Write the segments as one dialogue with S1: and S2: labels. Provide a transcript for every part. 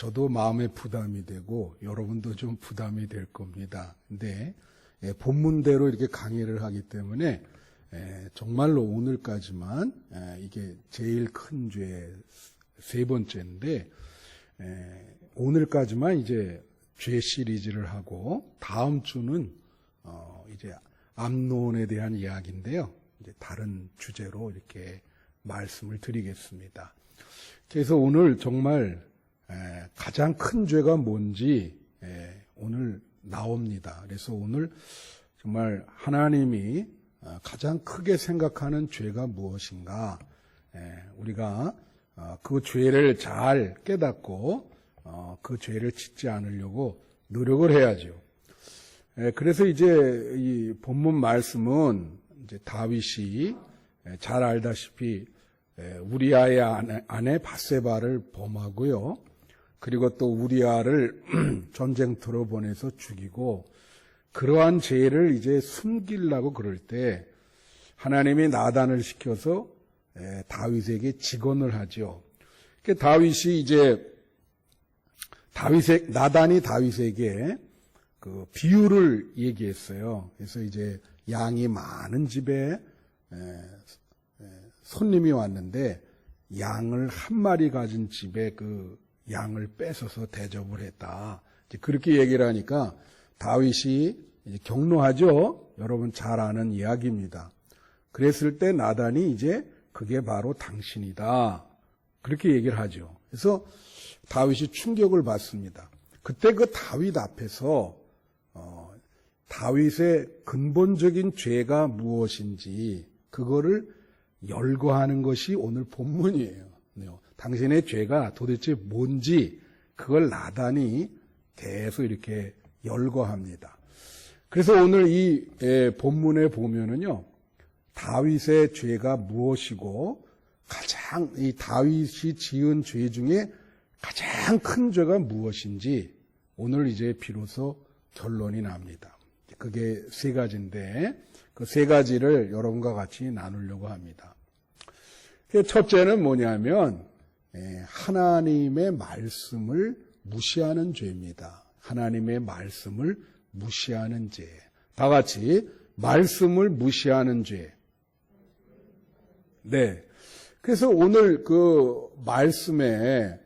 S1: 저도 마음에 부담이 되고 여러분도 좀 부담이 될 겁니다. 근데 본문대로 이렇게 강의를 하기 때문에 정말로 오늘까지만 이게 제일 큰 죄 세 번째인데 오늘까지만 이제 죄 시리즈를 하고 다음 주는 이제 암논에 대한 이야기인데요. 이제 다른 주제로 이렇게 말씀을 드리겠습니다. 그래서 오늘 정말 가장 큰 죄가 뭔지 오늘 나옵니다. 그래서 오늘 정말 하나님이 가장 크게 생각하는 죄가 무엇인가, 우리가 그 죄를 잘 깨닫고 그 죄를 짓지 않으려고 노력을 해야죠. 그래서 이제 이 본문 말씀은 이제 다윗이 잘 알다시피 우리아의 아내 밧세바를 범하고요. 그리고 또 우리아를 전쟁터로 보내서 죽이고, 그러한 죄를 이제 숨기려고 그럴 때 하나님이 나단을 시켜서 다윗에게 직언을 하죠. 다윗이 이제 나단이 다윗에게 그 비유를 얘기했어요. 그래서 이제 양이 많은 집에 손님이 왔는데 양을 한 마리 가진 집에 그 양을 뺏어서 대접을 했다. 이제 그렇게 얘기를 하니까 다윗이 이제 경로하죠. 여러분 잘 아는 이야기입니다. 그랬을 때 나단이 이제 그게 바로 당신이다. 그렇게 얘기를 하죠. 그래서 다윗이 충격을 받습니다. 그때 그 다윗 앞에서 다윗의 근본적인 죄가 무엇인지 그거를 열거하는 것이 오늘 본문이에요. 당신의 죄가 도대체 뭔지 그걸 나단이 계속 이렇게 열거합니다. 그래서 오늘 이 본문에 보면은요, 다윗의 죄가 무엇이고 가장 이 다윗이 지은 죄 중에 가장 큰 죄가 무엇인지 오늘 이제 비로소 결론이 납니다. 그게 세 가지인데 그 세 가지를 여러분과 같이 나누려고 합니다. 첫째는 뭐냐면 하나님의 말씀을 무시하는 죄입니다. 하나님의 말씀을 무시하는 죄. 다 같이 말씀을 무시하는 죄. 네. 그래서 오늘 그 말씀의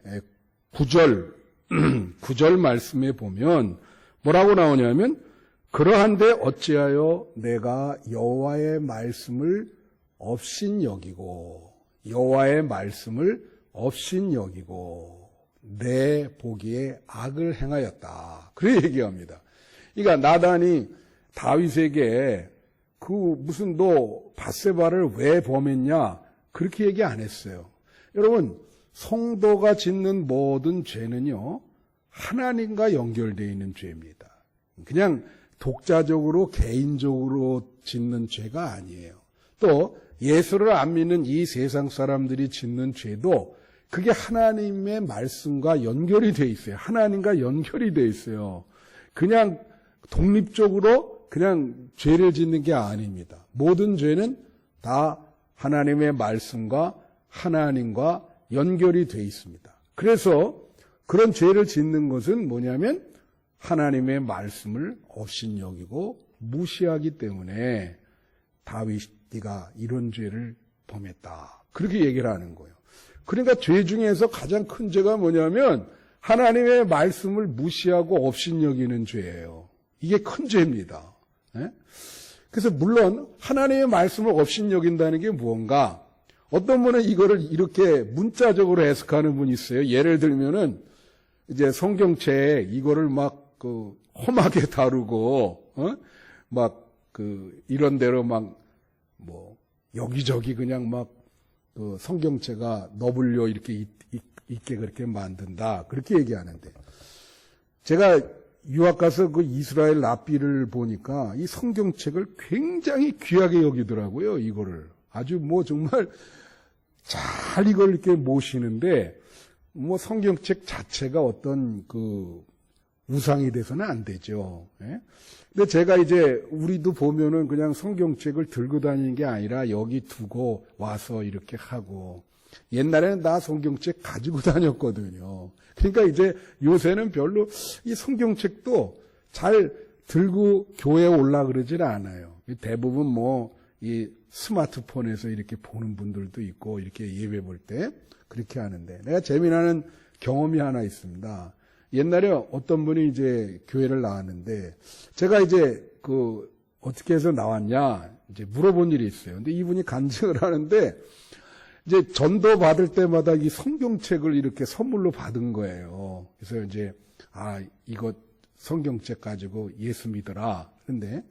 S1: 9절 말씀에 보면 뭐라고 나오냐면, 그러한데 어찌하여 내가 여호와의 말씀을 업신여기고 여호와의 말씀을 업신여기고 내 보기에 악을 행하였다. 그렇게 얘기합니다. 그러니까 나단이 다윗에게 그 무슨 너 밧세바를 왜 범했냐 그렇게 얘기 안 했어요. 여러분, 성도가 짓는 모든 죄는요 하나님과 연결되어 있는 죄입니다. 그냥 독자적으로 개인적으로 짓는 죄가 아니에요. 또 예수를 안 믿는 이 세상 사람들이 짓는 죄도 그게 하나님의 말씀과 연결이 돼 있어요. 하나님과 연결이 돼 있어요. 그냥 독립적으로 그냥 죄를 짓는 게 아닙니다. 모든 죄는 다 하나님의 말씀과 하나님과 연결이 돼 있습니다. 그래서 그런 죄를 짓는 것은 뭐냐면 하나님의 말씀을 업신여기고 무시하기 때문에 다윗이가 이런 죄를 범했다. 그렇게 얘기를 하는 거예요. 그러니까 죄 중에서 가장 큰 죄가 뭐냐면 하나님의 말씀을 무시하고 업신여기는 죄예요. 이게 큰 죄입니다. 그래서 물론 하나님의 말씀을 업신여긴다는 게 무언가, 어떤 분은 이거를 이렇게 문자적으로 해석하는 분이 있어요. 예를 들면은 이제 성경책에 이거를 막 그 험하게 다루고 막 그 이런 대로 막 뭐 여기저기 그냥 막 그 성경책가 너블려 이렇게 있게 그렇게 만든다. 그렇게 얘기하는데, 제가 유학 가서 그 이스라엘 랍비를 보니까 이 성경책을 굉장히 귀하게 여기더라고요. 이거를 아주 뭐 정말 잘 이걸 이렇게 모시는데, 뭐 성경책 자체가 어떤 그 우상이 돼서는 안 되죠. 근데 제가 이제 우리도 보면은 그냥 성경책을 들고 다니는 게 아니라 여기 두고 와서 이렇게 하고, 옛날에는 나 성경책 가지고 다녔거든요. 그러니까 이제 요새는 별로 이 성경책도 잘 들고 교회에 올라 그러질 않아요. 대부분 뭐 이 스마트폰에서 이렇게 보는 분들도 있고 이렇게 예배 볼 때 그렇게 하는데, 내가 재미나는 경험이 하나 있습니다. 옛날에 어떤 분이 이제 교회를 나왔는데, 제가 이제 어떻게 해서 나왔냐 이제 물어본 일이 있어요. 근데 이분이 간증을 하는데, 이제 전도 받을 때마다 이 성경책을 이렇게 선물로 받은 거예요. 그래서 이제 이거 성경책 가지고 예수 믿어라. 근데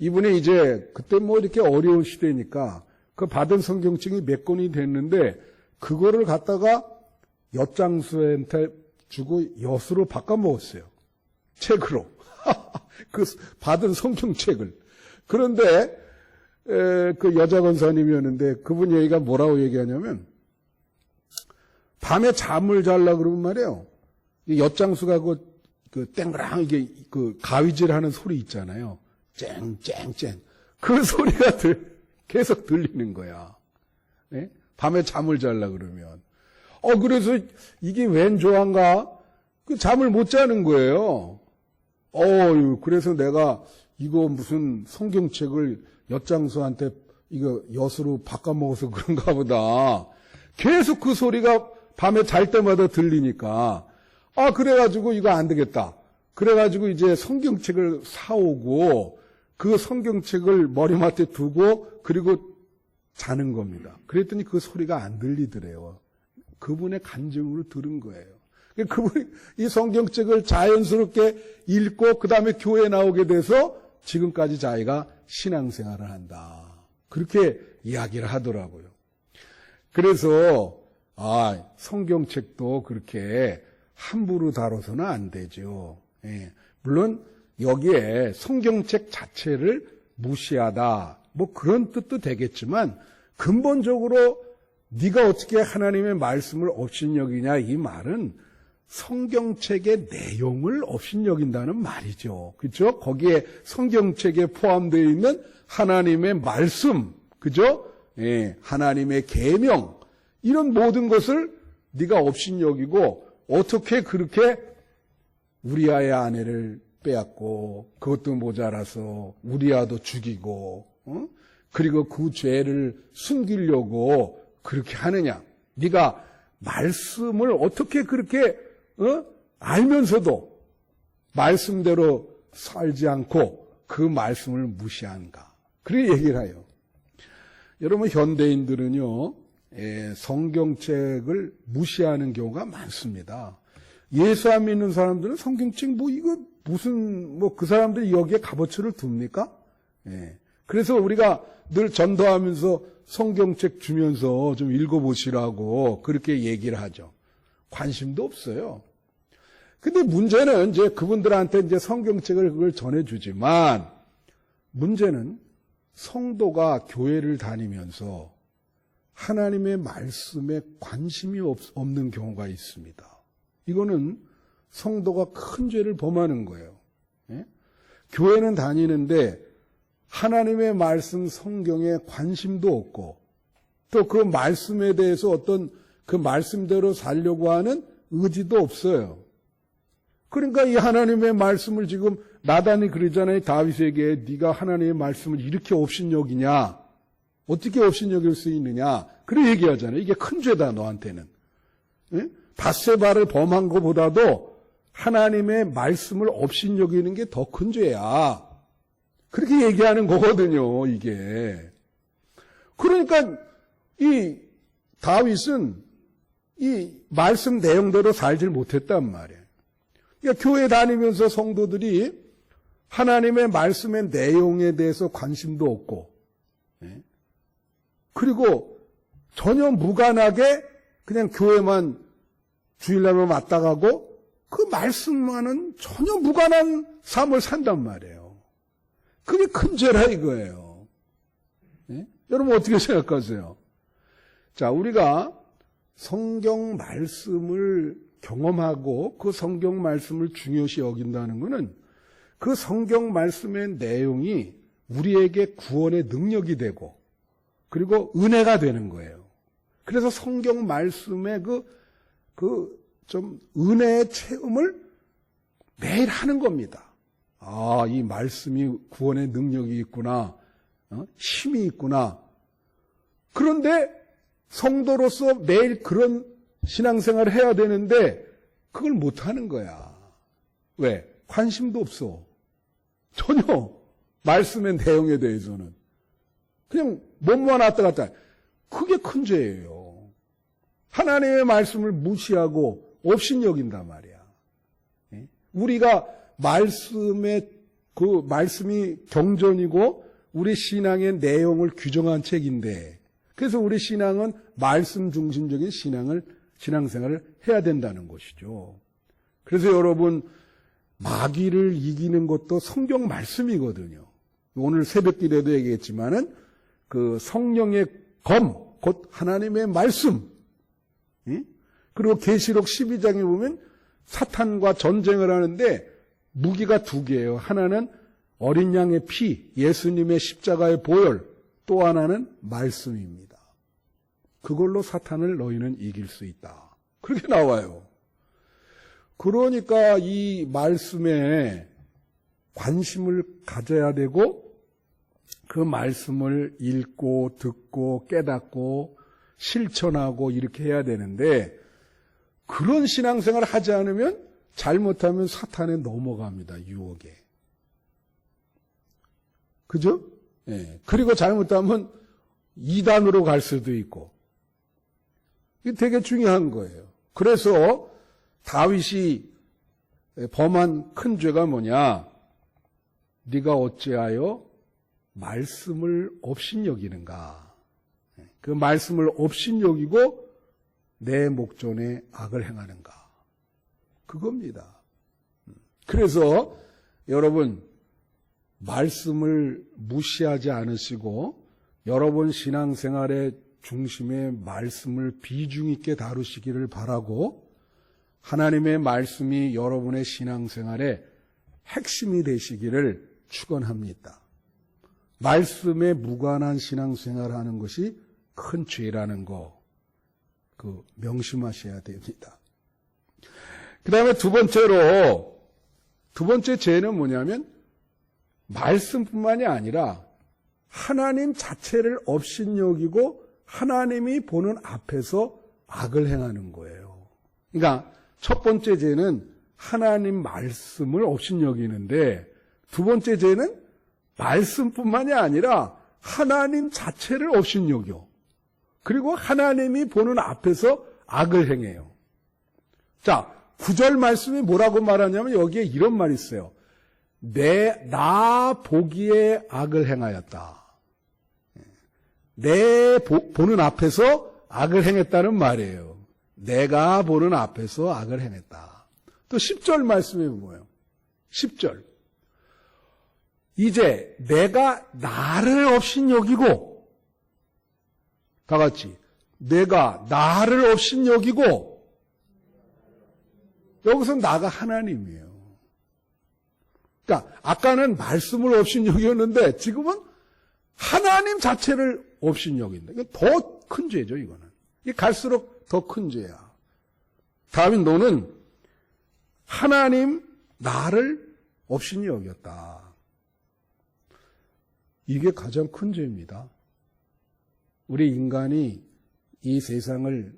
S1: 이분이 이제 그때 뭐 이렇게 어려운 시대니까 그 받은 성경책이 몇 권이 됐는데, 그거를 갖다가 엿장수한테 주고 엿으로 바꿔 먹었어요. 책으로. 그 받은 성경책을. 그런데 그 여자 권사님이었는데 그분 얘기가 뭐라고 얘기하냐면, 밤에 잠을 자려고 그러면 말이에요. 엿장수가 그 땡그랑 이게 그 가위질하는 소리 있잖아요. 쨍쨍쨍. 그 소리가 계속 들리는 거야. 네? 밤에 잠을 자려고 그러면. 그래서 이게 웬 조항가? 잠을 못 자는 거예요. 그래서 내가 이거 무슨 성경책을 엿장수한테 이거 엿으로 바꿔 먹어서 그런가 보다. 계속 그 소리가 밤에 잘 때마다 들리니까, 그래가지고 이거 안 되겠다. 그래가지고 이제 성경책을 사오고 그 성경책을 머리맡에 두고 그리고 자는 겁니다. 그랬더니 그 소리가 안 들리더래요. 그분의 간증으로 들은 거예요. 그분이 이 성경책을 자연스럽게 읽고 그 다음에 교회에 나오게 돼서 지금까지 자기가 신앙생활을 한다. 그렇게 이야기를 하더라고요. 그래서 성경책도 그렇게 함부로 다뤄서는 안 되죠. 예. 물론 여기에 성경책 자체를 무시하다, 뭐 그런 뜻도 되겠지만, 근본적으로 네가 어떻게 하나님의 말씀을 업신여기냐, 이 말은 성경책의 내용을 업신여긴다는 말이죠. 그렇죠? 거기에 성경책에 포함되어 있는 하나님의 말씀, 그죠? 예, 하나님의 계명, 이런 모든 것을 네가 업신여기고, 어떻게 그렇게 우리아의 아내를 빼앗고 그것도 모자라서 우리아도 죽이고 그리고 그 죄를 숨기려고 그렇게 하느냐. 네가 말씀을 어떻게 그렇게 알면서도 말씀대로 살지 않고 그 말씀을 무시한가. 그렇게 얘기를 해요. 여러분, 현대인들은요, 성경책을 무시하는 경우가 많습니다. 예수 안 믿는 사람들은 성경책 이거 무슨 그 사람들이 여기에 값어치를 둡니까? 그래서 우리가 늘 전도하면서 성경책 주면서 좀 읽어보시라고 그렇게 얘기를 하죠. 관심도 없어요. 근데 문제는 이제 그분들한테 이제 성경책을 그걸 전해주지만, 문제는 성도가 교회를 다니면서 하나님의 말씀에 관심이 없는 경우가 있습니다. 이거는 성도가 큰 죄를 범하는 거예요. 예? 교회는 다니는데 하나님의 말씀 성경에 관심도 없고, 또 그 말씀에 대해서 어떤 그 말씀대로 살려고 하는 의지도 없어요. 그러니까 이 하나님의 말씀을 지금 나단이 그러잖아요. 다윗에게 네가 하나님의 말씀을 이렇게 업신여기냐, 어떻게 업신여길 수 있느냐, 그래 얘기하잖아요. 이게 큰 죄다 너한테는. 예? 밧세바를 범한 것보다도 하나님의 말씀을 업신여기는 게 더 큰 죄야. 그렇게 얘기하는 거거든요, 이게. 그러니까 이 다윗은 이 말씀 내용대로 살질 못했단 말이에요. 그러니까 교회 다니면서 성도들이 하나님의 말씀의 내용에 대해서 관심도 없고, 그리고 전혀 무관하게 그냥 교회만 주일날만 왔다 가고 그 말씀만은 전혀 무관한 삶을 산단 말이에요. 그게 큰 죄라 이거예요. 여러분 어떻게 생각하세요? 자, 우리가 성경 말씀을 경험하고 그 성경 말씀을 중요시 여긴다는 것은 그 성경 말씀의 내용이 우리에게 구원의 능력이 되고 그리고 은혜가 되는 거예요. 그래서 성경 말씀의 좀 은혜의 체험을 매일 하는 겁니다. 아, 이 말씀이 구원의 능력이 있구나. 힘이 있구나. 그런데 성도로서 매일 그런 신앙생활을 해야 되는데 그걸 못하는 거야. 왜? 관심도 없어. 전혀 말씀의 내용에 대해서는. 그냥 몸만 왔다 갔다. 그게 큰 죄예요. 하나님의 말씀을 무시하고 업신여긴단 말이야. 우리가 말씀이 경전이고 우리 신앙의 내용을 규정한 책인데, 그래서 우리 신앙은 말씀 중심적인 신앙생활을 해야 된다는 것이죠. 그래서 여러분, 마귀를 이기는 것도 성경 말씀이거든요. 오늘 새벽기도에도 얘기했지만은 그 성령의 검, 곧 하나님의 말씀. 그리고 계시록 12장에 보면 사탄과 전쟁을 하는데 무기가 두 개예요. 하나는 어린 양의 피, 예수님의 십자가의 보혈, 또 하나는 말씀입니다. 그걸로 사탄을 너희는 이길 수 있다. 그렇게 나와요. 그러니까 이 말씀에 관심을 가져야 되고 그 말씀을 읽고 듣고 깨닫고 실천하고 이렇게 해야 되는데, 그런 신앙생활을 하지 않으면 잘못하면 사탄에 넘어갑니다. 유혹에. 그죠? 예. 그리고 잘못하면 이단으로 갈 수도 있고. 이게 되게 중요한 거예요. 그래서 다윗이 범한 큰 죄가 뭐냐? 네가 어찌하여 말씀을 업신여기는가? 그 말씀을 업신여기고 내 목전에 악을 행하는가? 그겁니다. 그래서 여러분, 말씀을 무시하지 않으시고 여러분 신앙생활의 중심에 말씀을 비중 있게 다루시기를 바라고, 하나님의 말씀이 여러분의 신앙생활의 핵심이 되시기를 축원합니다. 말씀에 무관한 신앙생활을 하는 것이 큰 죄라는 거, 명심하셔야 됩니다. 그 다음에 두 번째 죄는 뭐냐면, 말씀뿐만이 아니라 하나님 자체를 업신여기고 하나님이 보는 앞에서 악을 행하는 거예요. 그러니까 첫 번째 죄는 하나님 말씀을 업신여기는데, 두 번째 죄는 말씀뿐만이 아니라 하나님 자체를 업신여겨. 그리고 하나님이 보는 앞에서 악을 행해요. 자, 9절 말씀이 뭐라고 말하냐면 여기에 이런 말이 있어요. 나 보기에 악을 행하였다. 보는 앞에서 악을 행했다는 말이에요. 내가 보는 앞에서 악을 행했다. 또 10절 말씀이 뭐예요? 10절. 이제 내가 나를 업신여기고, 다 같이 내가 나를 업신여기고, 여기서 나가 하나님이에요. 그러니까 아까는 말씀을 업신여겼는데 지금은 하나님 자체를 업신여긴다. 이거 더 큰 죄죠, 이거는. 이게 갈수록 더 큰 죄야. 다윗, 너는 하나님 나를 업신여겼다. 이게 가장 큰 죄입니다. 우리 인간이 이 세상을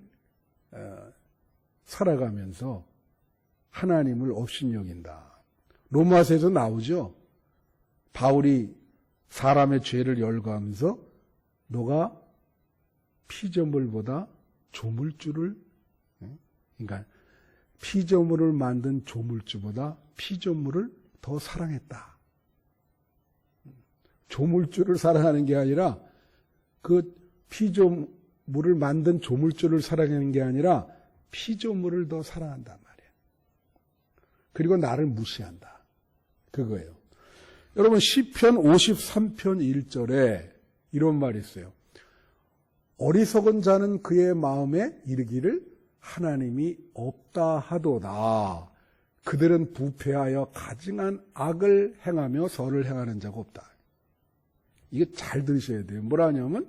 S1: 살아가면서 하나님을 업신여긴다. 로마서에서 나오죠. 바울이 사람의 죄를 열거하면서 너가 피조물보다 조물주를, 그러니까 피조물을 만든 조물주보다 피조물을 더 사랑했다. 조물주를 사랑하는 게 아니라 그 피조물을 만든 조물주를 사랑하는 게 아니라 피조물을 더 사랑한단 말이에요. 그리고 나를 무시한다. 그거예요. 여러분, 시편 53편 1절에 이런 말이 있어요. 어리석은 자는 그의 마음에 이르기를 하나님이 없다 하도다. 그들은 부패하여 가증한 악을 행하며 선을 행하는 자가 없다. 이게 잘 들으셔야 돼요. 뭐라 하냐면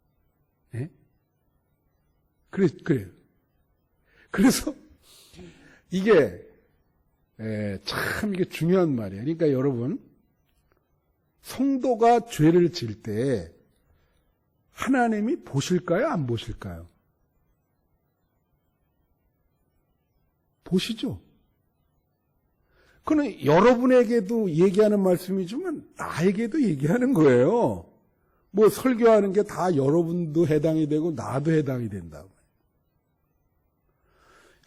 S1: 그래요. 그래서 이게 참 이게 중요한 말이에요. 그러니까 여러분, 성도가 죄를 질 때 하나님이 보실까요? 안 보실까요? 보시죠. 그는 여러분에게도 얘기하는 말씀이지만 나에게도 얘기하는 거예요. 뭐 설교하는 게 다 여러분도 해당이 되고 나도 해당이 된다고.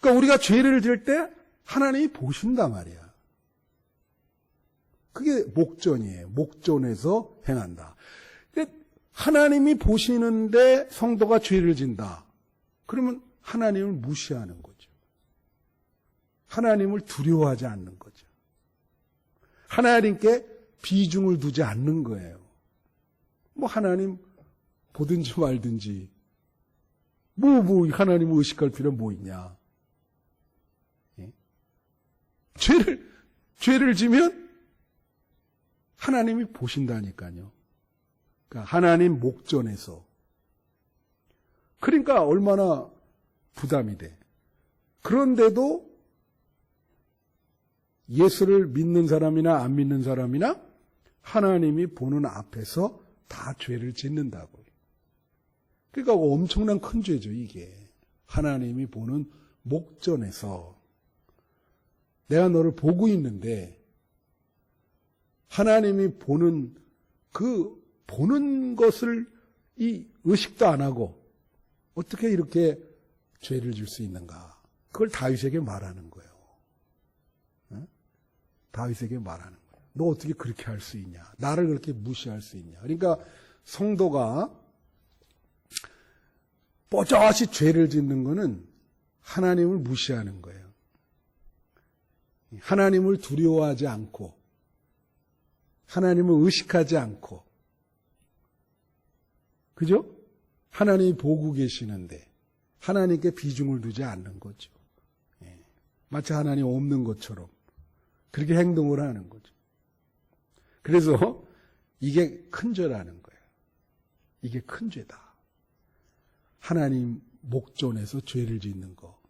S1: 그러니까 우리가 죄를 질 때 하나님이 보신단 말이야. 그게 목전이에요. 목전에서 행한다. 근데 하나님이 보시는데 성도가 죄를 진다. 그러면 하나님을 무시하는 거죠. 하나님을 두려워하지 않는 거죠. 하나님께 비중을 두지 않는 거예요. 뭐 하나님 보든지 말든지 뭐 하나님을 의식할 필요는 뭐 있냐. 예? 죄를 지면 하나님이 보신다니까요. 그러니까 하나님 목전에서. 그러니까 얼마나 부담이 돼. 그런데도 예수를 믿는 사람이나 안 믿는 사람이나 하나님이 보는 앞에서 다 죄를 짓는다고요. 그러니까 엄청난 큰 죄죠, 이게. 하나님이 보는 목전에서. 내가 너를 보고 있는데 하나님이 보는 보는 것을 이 의식도 안 하고 어떻게 이렇게 죄를 질 수 있는가. 그걸 다윗에게 말하는 거예요. 다윗에게 말하는 거예요. 너 어떻게 그렇게 할 수 있냐. 나를 그렇게 무시할 수 있냐. 그러니까 성도가 뽀젓이 죄를 짓는 거는 하나님을 무시하는 거예요. 하나님을 두려워하지 않고 하나님을 의식하지 않고, 그죠? 하나님이 보고 계시는데 하나님께 비중을 두지 않는 거죠. 마치 하나님 없는 것처럼 그렇게 행동을 하는 거죠. 그래서 이게 큰 죄라는 거예요. 이게 큰 죄다. 하나님 목전에서 죄를 짓는 거.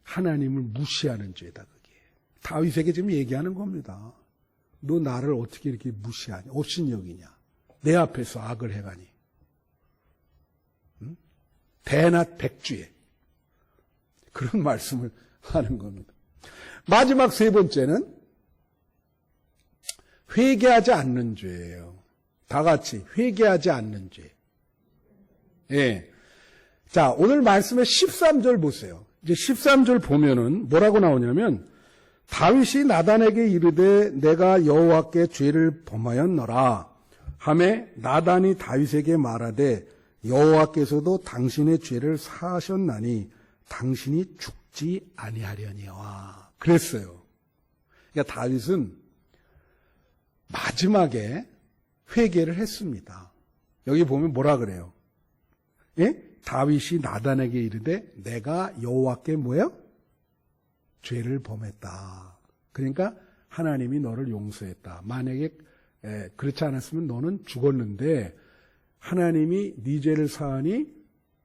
S1: 하나님을 무시하는 죄다, 그게. 다윗에게 지금 얘기하는 겁니다. 너 나를 어떻게 이렇게 무시하냐? 업신여기냐? 내 앞에서 악을 해가니? 대낮 백주에. 그런 말씀을 하는 겁니다. 마지막 세 번째는 회개하지 않는 죄예요. 다 같이 회개하지 않는 죄. 예. 자, 오늘 말씀의 13절 보세요. 이제 13절 보면은 뭐라고 나오냐면 다윗이 나단에게 이르되 내가 여호와께 죄를 범하였노라 하매 나단이 다윗에게 말하되 여호와께서도 당신의 죄를 사하셨나니 당신이 죽지 아니하려니와 그랬어요. 그러니까 다윗은 마지막에 회개를 했습니다. 여기 보면 뭐라 그래요? 예? 다윗이 나단에게 이르되 내가 여호와께 뭐예요? 죄를 범했다. 그러니까 하나님이 너를 용서했다. 만약에 그렇지 않았으면 너는 죽었는데 하나님이 네 죄를 사하니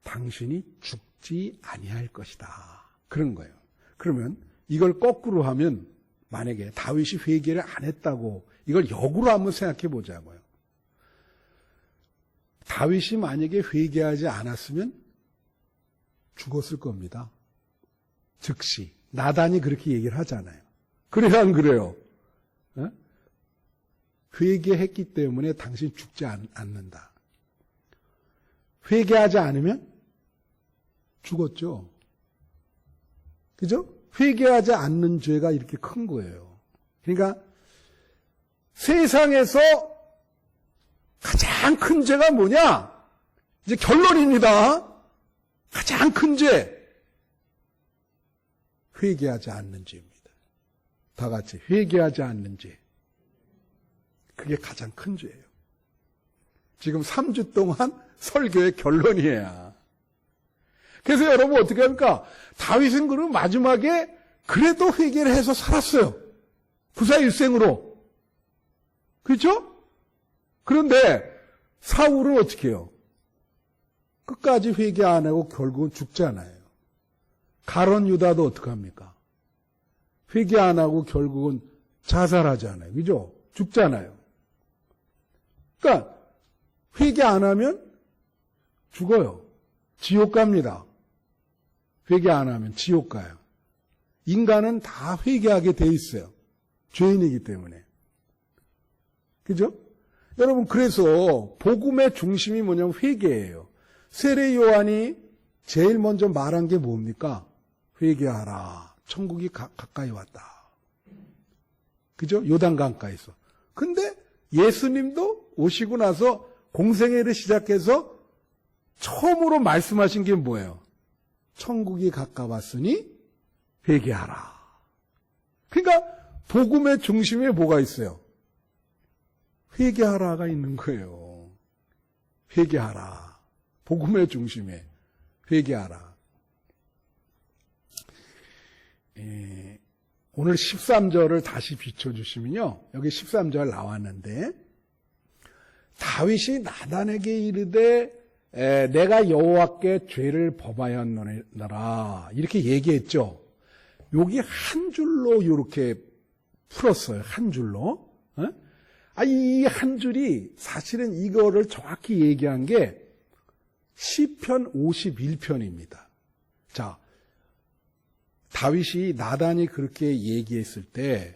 S1: 당신이 죽지 아니할 것이다. 그런 거예요. 그러면 이걸 거꾸로 하면 만약에 다윗이 회개를 안 했다고 이걸 역으로 한번 생각해 보자고요. 다윗이 만약에 회개하지 않았으면 죽었을 겁니다. 즉시. 나단이 그렇게 얘기를 하잖아요. 그래요, 안 그래요? 회개했기 때문에 당신 죽지 않는다. 회개하지 않으면 죽었죠. 그죠? 회개하지 않는 죄가 이렇게 큰 거예요. 그러니까 세상에서 가장 큰 죄가 뭐냐? 이제 결론입니다. 가장 큰 죄. 회개하지 않는 죄입니다. 다 같이 회개하지 않는 죄. 그게 가장 큰 죄예요. 지금 3주 동안 설교의 결론이에요. 그래서 여러분 어떻게 합니까? 다윗은 그럼 마지막에 그래도 회개를 해서 살았어요. 부사일생으로. 그렇죠? 그런데 사울은 어떻게 해요? 끝까지 회개 안 하고 결국은 죽잖아요. 가론 유다도 어떡합니까? 회개 안 하고 결국은 자살하잖아요. 그죠? 죽잖아요. 그러니까 회개 안 하면 죽어요. 지옥 갑니다. 회개 안 하면 지옥 가요. 인간은 다 회개하게 돼 있어요. 죄인이기 때문에. 그죠? 여러분, 그래서 복음의 중심이 뭐냐면 회개예요. 세례 요한이 제일 먼저 말한 게 뭡니까? 회개하라. 천국이 가까이 왔다. 그죠? 요단강가에서. 근데 예수님도 오시고 나서 공생애를 시작해서 처음으로 말씀하신 게 뭐예요? 천국이 가까웠으니 회개하라. 그러니까 복음의 중심에 뭐가 있어요? 회개하라가 있는 거예요. 회개하라. 복음의 중심에 회개하라. 오늘 13절을 다시 비춰주시면요. 여기 13절 나왔는데 다윗이 나단에게 이르되 내가 여호와께 죄를 범하였노라 이렇게 얘기했죠. 여기 한 줄로 이렇게 풀었어요. 한 줄로. 이 한 줄이 사실은 이거를 정확히 얘기한 게 시편 51편입니다. 자, 다윗이 나단이 그렇게 얘기했을 때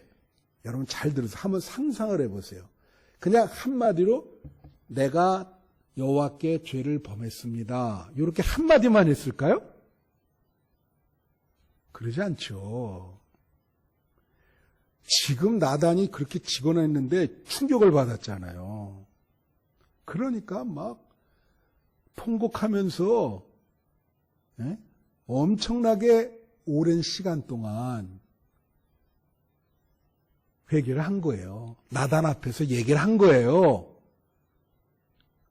S1: 여러분 잘 들어서 한번 상상을 해보세요. 그냥 한마디로 내가 여호와께 죄를 범했습니다. 이렇게 한마디만 했을까요? 그러지 않죠. 지금 나단이 그렇게 직언했는데 충격을 받았잖아요. 그러니까 막 통곡하면서 엄청나게 오랜 시간 동안 회개를 한 거예요. 나단 앞에서 얘기를 한 거예요.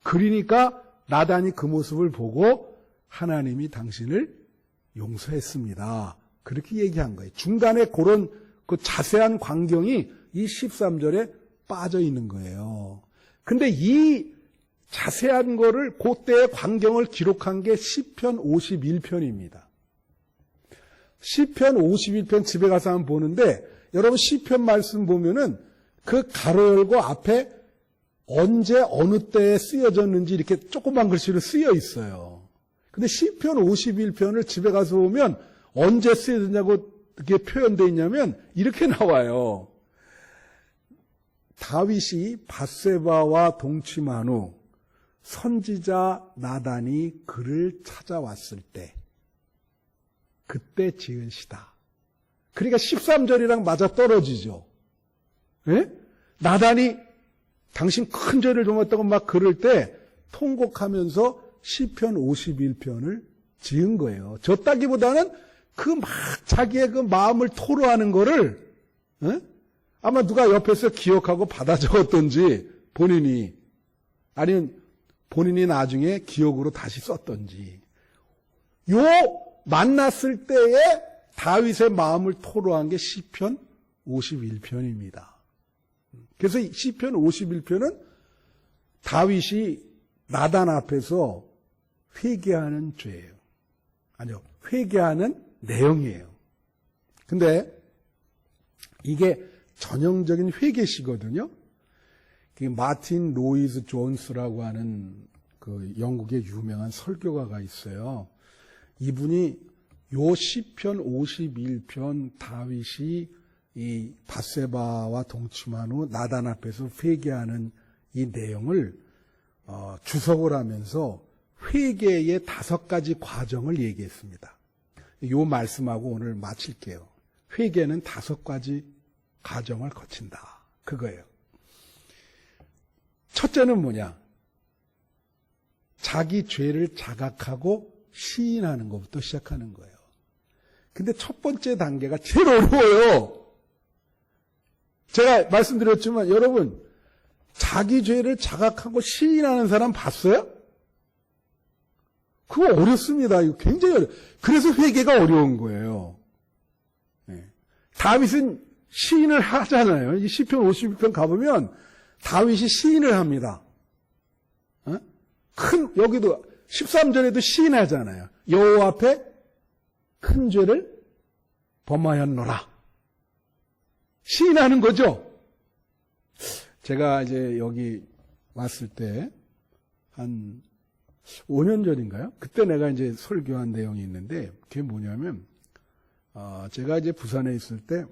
S1: 그러니까 나단이 그 모습을 보고 하나님이 당신을 용서했습니다. 그렇게 얘기한 거예요. 중간에 그런 그 자세한 광경이 이 13절에 빠져 있는 거예요. 근데 이 자세한 거를 그때의 광경을 기록한 게 시편 51편입니다. 시편 51편 집에 가서 한번 보는데 여러분 시편 말씀 보면은 그 가로 열고 앞에 언제 어느 때에 쓰여졌는지 이렇게 조그만 글씨로 쓰여 있어요. 근데 시편 51편을 집에 가서 보면 언제 쓰여졌냐고 이렇게 표현되어 있냐면 이렇게 나와요. 다윗이 밧세바와 동침한 후 선지자 나단이 그를 찾아왔을 때 그때 지은 시다. 그러니까 13절이랑 맞아 떨어지죠. 예? 나단이 당신 큰 죄를 범했다고 막 그럴 때 통곡하면서 시편 51편을 지은 거예요. 졌다기보다는 그 막 자기의 그 마음을 토로하는 거를 아마 누가 옆에서 기억하고 받아 적었던지 본인이 아니면 본인이 나중에 기억으로 다시 썼던지 요 만났을 때에 다윗의 마음을 토로한 게 시편 51편입니다. 그래서 시편 51편은 다윗이 나단 앞에서 회개하는 죄예요. 아니요, 회개하는 내용이에요. 근데 이게 전형적인 회개시거든요. 마틴 로이즈 존스라고 하는 그 영국의 유명한 설교가가 있어요. 이분이 요 시편 51편 다윗이 이 밧세바와 동침한 후 나단 앞에서 회개하는 이 내용을 주석을 하면서 회개의 5가지 과정을 얘기했습니다. 요 말씀하고 오늘 마칠게요. 회개는 5가지 과정을 거친다. 그거예요. 첫째는 뭐냐? 자기 죄를 자각하고 시인하는 것부터 시작하는 거예요. 근데 첫 번째 단계가 제일 어려워요. 제가 말씀드렸지만 여러분 자기 죄를 자각하고 시인하는 사람 봤어요? 그거 어렵습니다. 이거 굉장히 어려워요. 그래서 회개가 어려운 거예요. 네. 다윗은 시인을 하잖아요. 이 시편 51편 가보면 다윗이 시인을 합니다. 여기도 13절에도 시인하잖아요. 여호와 앞에 큰 죄를 범하였노라. 시인하는 거죠. 제가 이제 여기 왔을 때 한 5년 전인가요? 그때 내가 이제 설교한 내용이 있는데 그게 뭐냐면 제가 이제 부산에 있을 때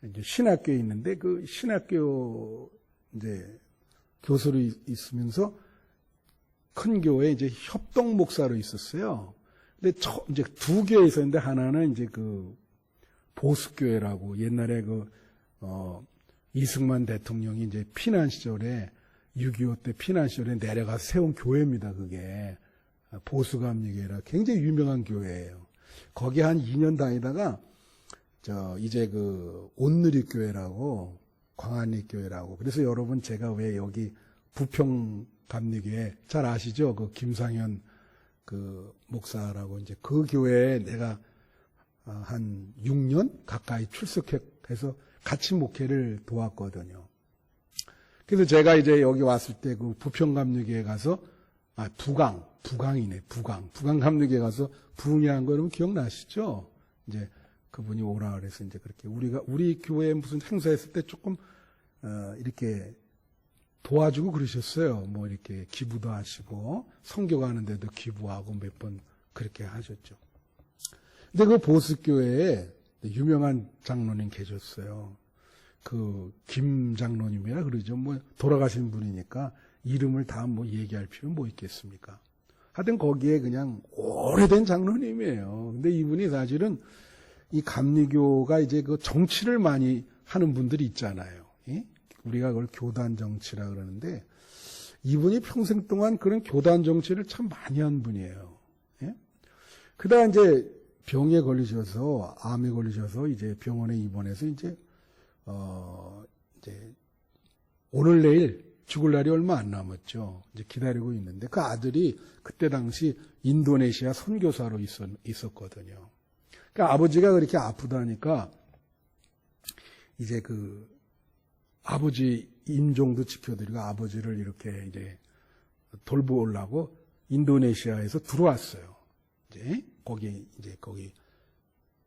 S1: 이제 신학교에 있는데 그 신학교 이제 교수로 있으면서 큰 교회에 이제 협동 목사로 있었어요. 근데 이제 두 교회 있었는데 하나는 이제 그 보수교회라고 옛날에 이승만 대통령이 이제 피난 시절에 6.25 때 피난 시절에 내려가서 세운 교회입니다. 그게 보수감리교회라 굉장히 유명한 교회예요. 거기 한 2년 다니다가 이제 그 온누리교회라고 광안리교회라고 그래서 여러분 제가 왜 여기 부평감리교회 잘 아시죠? 그 김상현 그 목사라고 이제 그 교회에 내가 한 6년 가까이 출석해서 같이 목회를 도왔거든요. 그래서 제가 이제 여기 왔을 때 그 부평감리교회 가서 부강이네. 부강감리교회 가서 부흥회한 거 여러분 기억나시죠? 이제 그분이 오라 그래서 이제 그렇게 우리 교회에 무슨 행사했을 때 조금 이렇게 도와주고 그러셨어요. 뭐 이렇게 기부도 하시고 선교 가는데도 기부하고 몇 번 그렇게 하셨죠. 근데 그 보수교회에 유명한 장로님 계셨어요. 그 김 장로님이라 그러죠. 뭐 돌아가신 분이니까 이름을 다 뭐 얘기할 필요는 뭐 있겠습니까? 하여튼 거기에 그냥 오래된 장로님이에요. 근데 이분이 사실은 이 감리교가 이제 그 정치를 많이 하는 분들이 있잖아요. 예? 우리가 그걸 교단 정치라 그러는데 이분이 평생 동안 그런 교단 정치를 참 많이 한 분이에요. 예? 그다가 이제 병에 걸리셔서 암에 걸리셔서 이제 병원에 입원해서 이제 오늘 내일 죽을 날이 얼마 안 남았죠. 이제 기다리고 있는데 그 아들이 그때 당시 인도네시아 선교사로 있었거든요. 그러니까 아버지가 그렇게 아프다니까 이제 그 아버지 임종도 지켜드리고 아버지를 이렇게 이제 돌보려고 인도네시아에서 들어왔어요. 이제 거기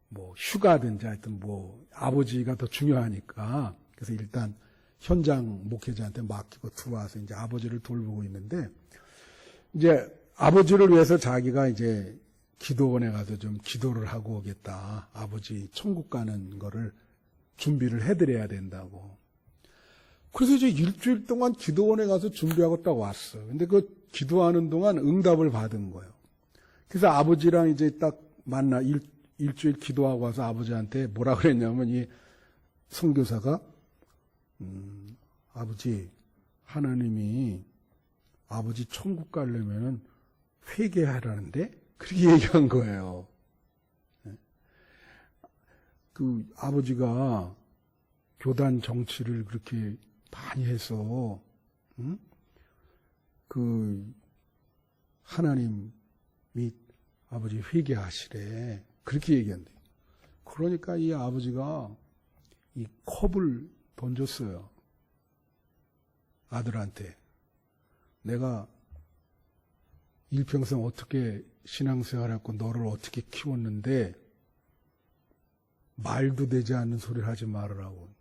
S1: 뭐 휴가든지 하여튼 뭐 아버지가 더 중요하니까 그래서 일단 현장 목회자한테 맡기고 들어와서 이제 아버지를 돌보고 있는데 이제 아버지를 위해서 자기가 이제 기도원에 가서 좀 기도를 하고 오겠다. 아버지 천국 가는 거를 준비를 해드려야 된다고. 그래서 이제 일주일 동안 기도원에 가서 준비하고 딱 왔어요. 근데 그 기도하는 동안 응답을 받은 거예요. 그래서 아버지랑 이제 딱 만나 일주일 기도하고 와서 아버지한테 뭐라 그랬냐면 이 선교사가 아버지 하나님이 아버지 천국 가려면은 회개하라는데 그렇게 얘기한 거예요. 그 아버지가 교단 정치를 그렇게 많이 해서 그 하나님이 아버지 회개하시래 그렇게 얘기한대. 그러니까 이 아버지가 이 컵을 던졌어요. 아들한테. 내가 일평생 어떻게 신앙생활했고 너를 어떻게 키웠는데 말도 되지 않는 소리를 하지 말으라고.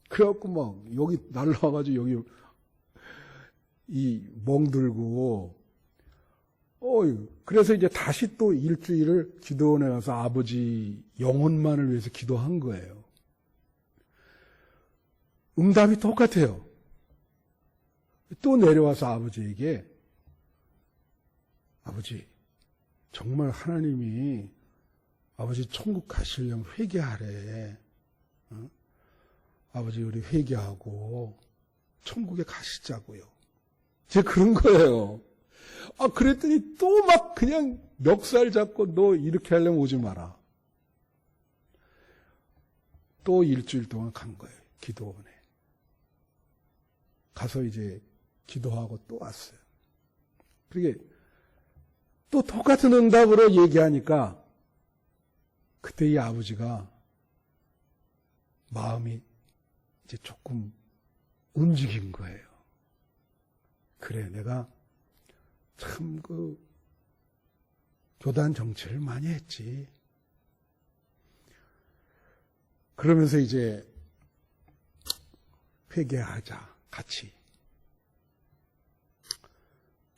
S1: 그래갖고 막 여기 날라와가지고 여기 이 멍들고 그래서 이제 다시 또 일주일을 기도원에 가서 아버지 영혼만을 위해서 기도한 거예요. 응답이 똑같아요. 또 내려와서 아버지에게 아버지 정말 하나님이 아버지 천국 가시려면 회개하래. 아버지 우리 회개하고 천국에 가시자고요. 제가 그런 거예요. 그랬더니 또 막 그냥 멱살 잡고 너 이렇게 하려면 오지 마라. 또 일주일 동안 간 거예요. 기도원에. 가서 이제 기도하고 또 왔어요. 그게 또 똑같은 응답으로 얘기하니까 그때 이 아버지가 마음이 이제 조금 움직인 거예요. 그래, 내가 참 교단 정치를 많이 했지. 그러면서 이제 회개하자, 같이.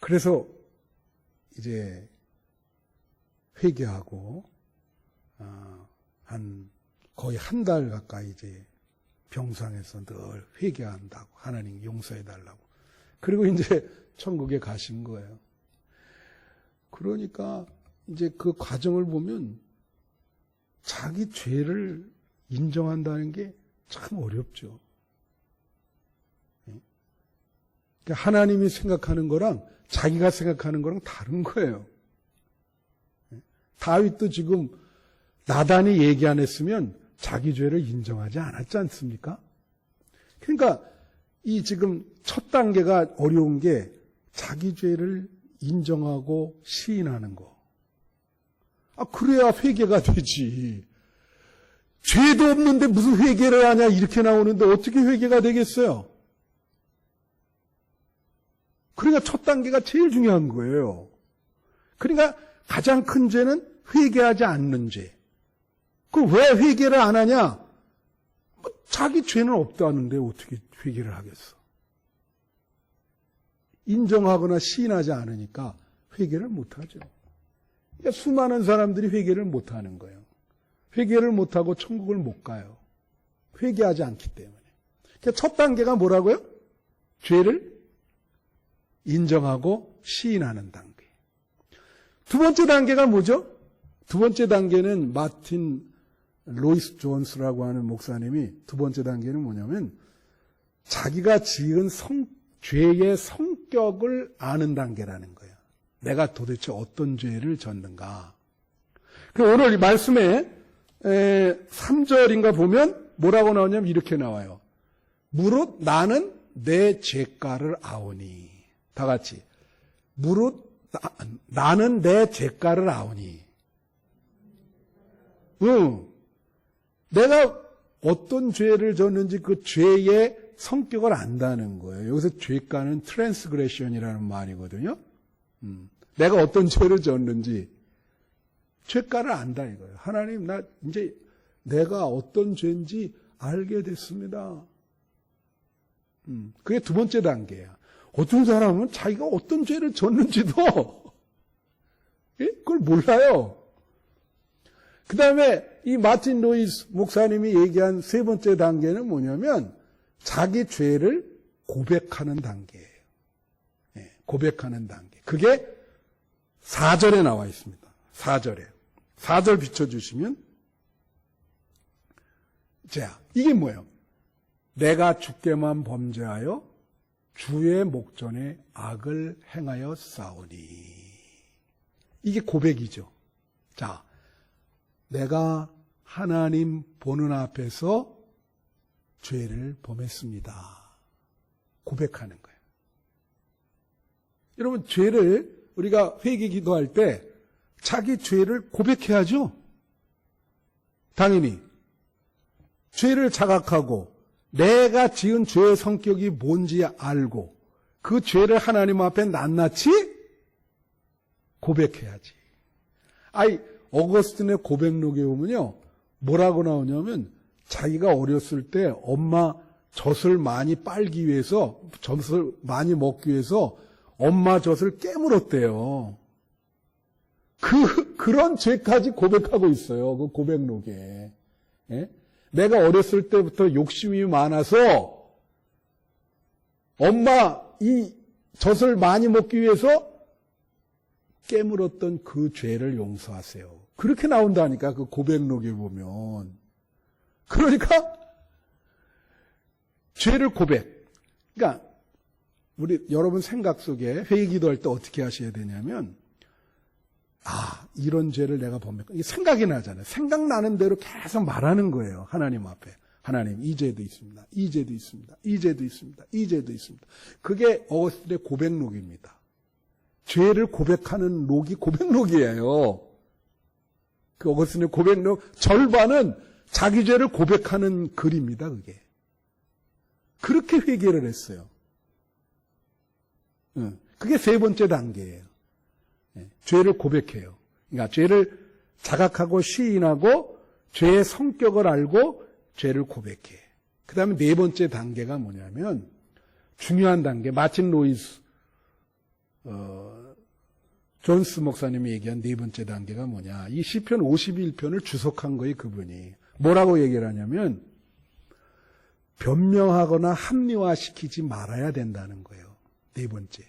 S1: 그래서 이제 회개하고 거의 한 달 가까이 이제 병상에서 늘 회개한다고, 하나님 용서해달라고. 그리고 이제 천국에 가신 거예요. 그러니까 이제 그 과정을 보면 자기 죄를 인정한다는 게 참 어렵죠. 그러니까 하나님이 생각하는 거랑 자기가 생각하는 거랑 다른 거예요. 다윗도 지금 나단이 얘기 안 했으면 자기 죄를 인정하지 않았지 않습니까? 그러니까 이 지금 첫 단계가 어려운 게 자기 죄를 인정하고 시인하는 거. 그래야 회개가 되지. 죄도 없는데 무슨 회개를 하냐 이렇게 나오는데 어떻게 회개가 되겠어요? 그러니까 첫 단계가 제일 중요한 거예요. 그러니까 가장 큰 죄는 회개하지 않는 죄. 그럼 왜 회개를 안 하냐? 자기 죄는 없다는데 어떻게 회개를 하겠어? 인정하거나 시인하지 않으니까 회개를 못하죠. 그러니까 수많은 사람들이 회개를 못하는 거예요. 회개를 못하고 천국을 못 가요. 회개하지 않기 때문에. 그러니까 첫 단계가 뭐라고요? 죄를 인정하고 시인하는 단계. 두 번째 단계가 뭐죠? 두 번째 단계는 마틴 로이스 존스라고 하는 목사님이 두 번째 단계는 뭐냐면 자기가 지은 죄의 성격을 아는 단계라는 거예요. 내가 도대체 어떤 죄를 졌는가. 오늘 이 말씀에 3절인가 보면 뭐라고 나오냐면 이렇게 나와요. 무릇 나는 내 죄가를 아오니. 다 같이. 무릇 나는 내 죄가를 아오니. 내가 어떤 죄를 졌는지 그 죄의 성격을 안다는 거예요. 여기서 죄가는 트랜스그레션이라는 말이거든요. 내가 어떤 죄를 졌는지 죄가를 안다 이거예요. 하나님, 나 이제 내가 어떤 죄인지 알게 됐습니다. 그게 두 번째 단계야. 어떤 사람은 자기가 어떤 죄를 졌는지도 그걸 몰라요. 그 다음에 이 마틴 로이스 목사님이 얘기한 세 번째 단계는 뭐냐면 자기 죄를 고백하는 단계예요. 고백하는 단계. 그게 4절에 나와 있습니다. 4절에. 4절 비춰주시면 자, 이게 뭐예요? 내가 주께만 범죄하여 주의 목전에 악을 행하여 싸우니. 이게 고백이죠. 자, 내가 하나님 보는 앞에서 죄를 범했습니다. 고백하는 거예요. 여러분, 죄를 우리가 회개 기도할 때 자기 죄를 고백해야죠. 당연히 죄를 자각하고 내가 지은 죄의 성격이 뭔지 알고 그 죄를 하나님 앞에 낱낱이 고백해야지. 어거스틴의 고백록에 보면요, 뭐라고 나오냐면 자기가 어렸을 때 엄마 젖을 많이 빨기 위해서, 젖을 많이 먹기 위해서 엄마 젖을 깨물었대요. 그런 죄까지 고백하고 있어요. 그 고백록에. 예? 내가 어렸을 때부터 욕심이 많아서 엄마 이 젖을 많이 먹기 위해서 깨물었던 그 죄를 용서하세요. 그렇게 나온다니까, 그 고백록에 보면. 그러니까 죄를 고백. 그러니까 여러분 생각 속에 회의 기도할 때 어떻게 하셔야 되냐면, 이런 죄를 내가 범했고, 이게 생각이 나잖아요. 생각나는 대로 계속 말하는 거예요. 하나님 앞에. 하나님, 이 죄도 있습니다. 이 죄도 있습니다. 이 죄도 있습니다. 이 죄도 있습니다. 그게 어거스틴의 고백록입니다. 죄를 고백하는 녹이 고백록이에요. 그 어거스틴의 고백록 절반은 자기 죄를 고백하는 글입니다. 그게. 그렇게 회개를 했어요. 그게 세 번째 단계예요. 죄를 고백해요. 그러니까 죄를 자각하고 시인하고 죄의 성격을 알고 죄를 고백해. 그 다음에 네 번째 단계가 뭐냐면 중요한 단계, 마틴 로이스 존스 목사님이 얘기한 네 번째 단계가 뭐냐. 이 시편 51편을 주석한 거예요, 그분이. 뭐라고 얘기를 하냐면 변명하거나 합리화시키지 말아야 된다는 거예요. 네 번째.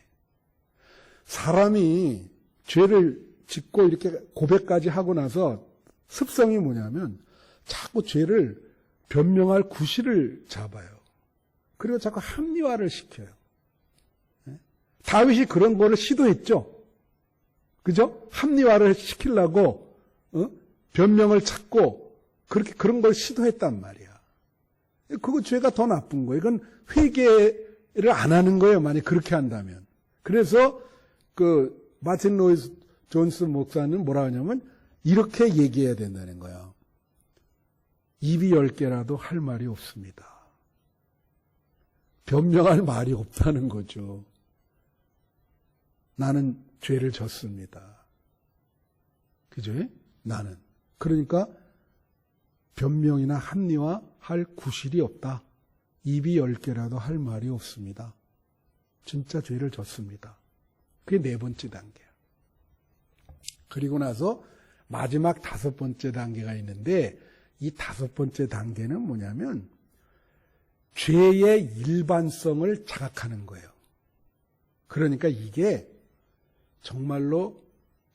S1: 사람이 죄를 짓고 이렇게 고백까지 하고 나서 습성이 뭐냐면 자꾸 죄를 변명할 구실을 잡아요. 그리고 자꾸 합리화를 시켜요. 다윗이 그런 거를 시도했죠. 그죠? 합리화를 시키려고 변명을 찾고 그렇게 그런 걸 시도했단 말이야. 그거 죄가 더 나쁜 거예요. 이건 회개를 안 하는 거예요. 만약 그렇게 한다면. 그래서 그 마틴 로이스 존스 목사는 뭐라 하냐면 이렇게 얘기해야 된다는 거야. 입이 10개라도 할 말이 없습니다. 변명할 말이 없다는 거죠. 나는 죄를 졌습니다. 그죠? 나는. 그러니까 변명이나 합리화 할 구실이 없다. 입이 10개라도 할 말이 없습니다. 진짜 죄를 졌습니다. 그게 네 번째 단계야. 그리고 나서 마지막 다섯 번째 단계가 있는데 이 다섯 번째 단계는 뭐냐면 죄의 일반성을 자각하는 거예요. 그러니까 이게 정말로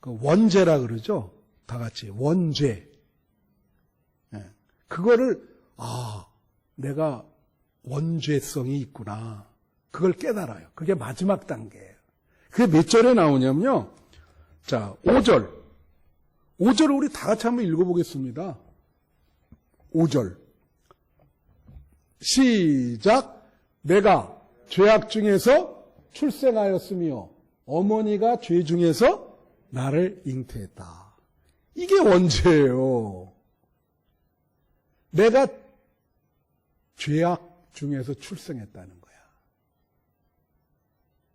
S1: 그 원죄라 그러죠. 다 같이 원죄. 그거를 내가 원죄성이 있구나. 그걸 깨달아요. 그게 마지막 단계예요. 그게 몇 절에 나오냐면요. 자, 5절. 5절을 우리 다 같이 한번 읽어보겠습니다. 5절. 시작. 내가 죄악 중에서 출생하였으며 어머니가 죄 중에서 나를 잉태했다. 이게 원죄예요. 내가 죄악 중에서 출생했다는 거야.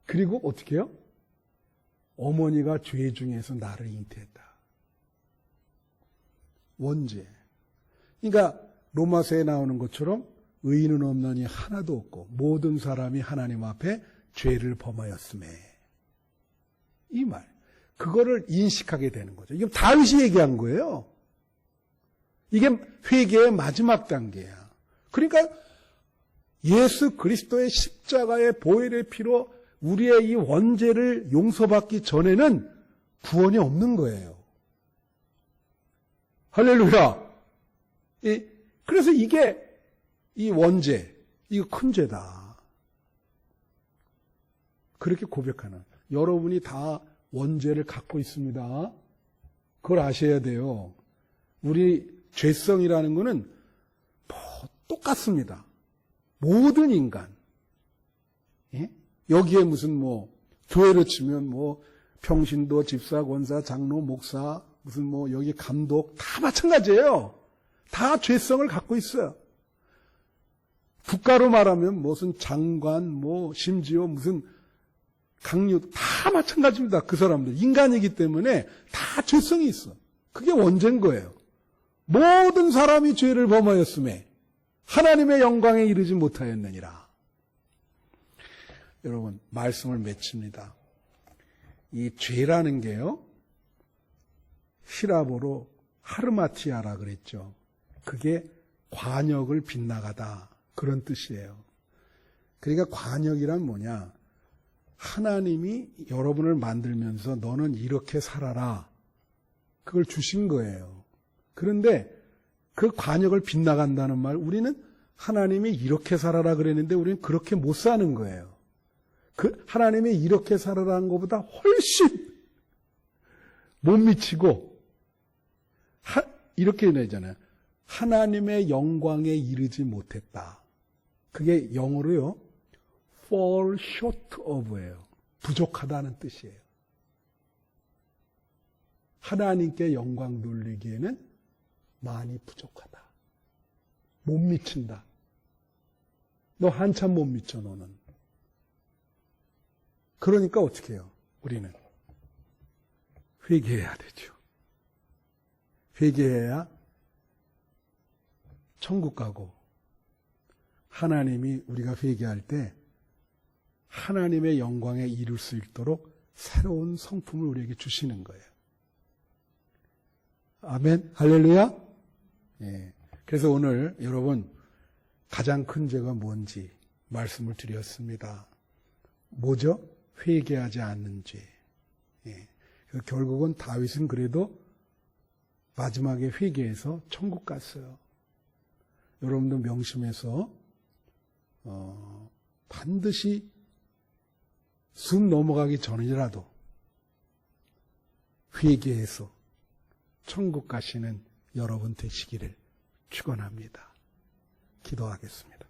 S1: 그리고 어떻게 해요? 어머니가 죄 중에서 나를 잉태했다. 원죄. 그러니까 로마서에 나오는 것처럼 의인은 없나니 하나도 없고 모든 사람이 하나님 앞에 죄를 범하였음에. 이 말. 그거를 인식하게 되는 거죠. 이게 다윗이 얘기한 거예요. 이게 회개의 마지막 단계야. 그러니까 예수 그리스도의 십자가의 보혈의 피로 우리의 이 원죄를 용서받기 전에는 구원이 없는 거예요. 할렐루야. 그래서 이게 이 원죄, 이거 큰 죄다. 그렇게 고백하는. 여러분이 다 원죄를 갖고 있습니다. 그걸 아셔야 돼요. 우리 죄성이라는 거는 똑같습니다. 모든 인간. 예? 여기에 무슨 교회로 치면 평신도, 집사, 권사, 장로, 목사, 무슨 여기 감독 다 마찬가지예요. 다 죄성을 갖고 있어요. 국가로 말하면 무슨 장관, 심지어 무슨 강요 다 마찬가지입니다. 그 사람들 인간이기 때문에 다 죄성이 있어. 그게 원죄인 거예요. 모든 사람이 죄를 범하였음에 하나님의 영광에 이르지 못하였느니라. 여러분 말씀을 맺힙니다. 이 죄라는 게요. 히라보로 하르마티아라 그랬죠. 그게 관역을 빗나가다 그런 뜻이에요. 그러니까 관역이란 뭐냐? 하나님이 여러분을 만들면서 너는 이렇게 살아라. 그걸 주신 거예요. 그런데 그 관역을 빗나간다는 말, 우리는 하나님이 이렇게 살아라 그랬는데 우리는 그렇게 못 사는 거예요. 그 하나님이 이렇게 살아라는 것보다 훨씬 못 미치고 이렇게 되잖아요. 하나님의 영광에 이르지 못했다. 그게 영어로요. fall short of예요. 부족하다는 뜻이에요. 하나님께 영광 돌리기에는 많이 부족하다. 못 미친다. 너 한참 못 미쳐 너는. 그러니까 어떻게 해요? 우리는 회개해야 되죠. 회개해야 천국 가고, 하나님이 우리가 회개할 때 하나님의 영광에 이룰 수 있도록 새로운 성품을 우리에게 주시는 거예요. 아멘, 할렐루야. 예. 그래서 오늘 여러분 가장 큰 죄가 뭔지 말씀을 드렸습니다. 뭐죠? 회개하지 않는 죄. 예. 결국은 다윗은 그래도 마지막에 회개해서 천국 갔어요. 여러분도 명심해서 반드시 숨 넘어가기 전이라도 회개해서 천국 가시는 여러분 되시기를 축원합니다. 기도하겠습니다.